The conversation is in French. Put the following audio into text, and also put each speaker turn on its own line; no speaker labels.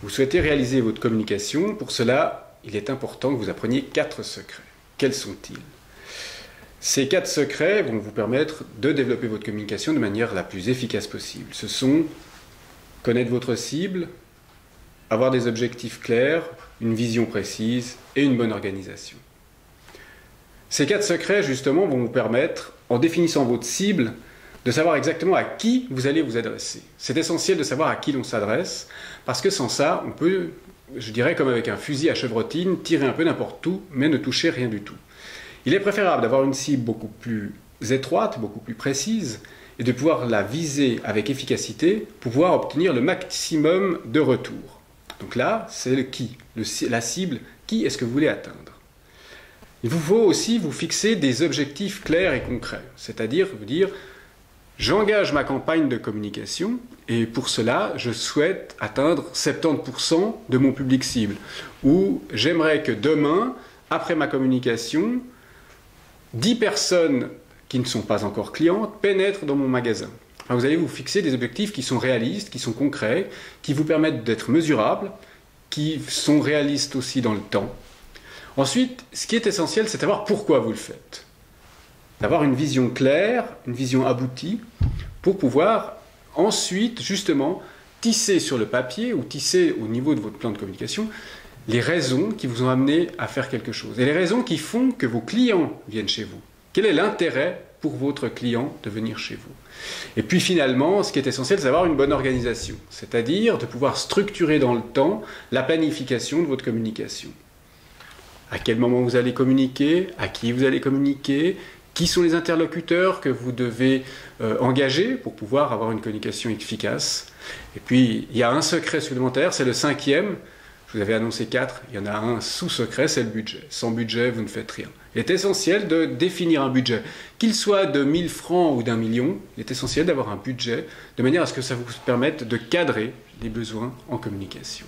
Vous souhaitez réaliser votre communication. Pour cela, il est important que vous appreniez 4 secrets. Quels sont-ils? Ces 4 secrets vont vous permettre de développer votre communication de manière la plus efficace possible. Ce sont connaître votre cible, avoir des objectifs clairs, une vision précise et une bonne organisation. Ces 4 secrets, justement, vont vous permettre, en définissant votre cible, de savoir exactement à qui vous allez vous adresser. C'est essentiel de savoir à qui l'on s'adresse, parce que sans ça, on peut, je dirais comme avec un fusil à chevrotine, tirer un peu n'importe où, mais ne toucher rien du tout. Il est préférable d'avoir une cible beaucoup plus étroite, beaucoup plus précise, et de pouvoir la viser avec efficacité pour pouvoir obtenir le maximum de retours. Donc là, c'est le qui, la cible, qui est-ce que vous voulez atteindre. Il vous faut aussi vous fixer des objectifs clairs et concrets, c'est-à-dire vous dire « j'engage ma campagne de communication et pour cela, je souhaite atteindre 70% de mon public cible » ou « j'aimerais que demain, après ma communication, 10 personnes qui ne sont pas encore clientes pénètrent dans mon magasin. » Enfin, vous allez vous fixer des objectifs qui sont réalistes, qui sont concrets, qui vous permettent d'être mesurables, qui sont réalistes aussi dans le temps. Ensuite, ce qui est essentiel, c'est de savoir pourquoi vous le faites. D'avoir une vision claire, une vision aboutie, pour pouvoir ensuite, justement, tisser sur le papier ou tisser au niveau de votre plan de communication les raisons qui vous ont amené à faire quelque chose. Et les raisons qui font que vos clients viennent chez vous. Quel est l'intérêt pour votre client de venir chez vous? Et puis finalement, ce qui est essentiel, c'est d'avoir une bonne organisation. C'est-à-dire de pouvoir structurer dans le temps la planification de votre communication. À quel moment vous allez communiquer, à qui vous allez communiquer, qui sont les interlocuteurs que vous devez engager pour pouvoir avoir une communication efficace. Et puis, il y a un secret supplémentaire, c'est le 5e. Je vous avais annoncé 4, il y en a un sous-secret, c'est le budget. Sans budget, vous ne faites rien. Il est essentiel de définir un budget. Qu'il soit de 1000 francs ou d'1 million, il est essentiel d'avoir un budget de manière à ce que ça vous permette de cadrer les besoins en communication.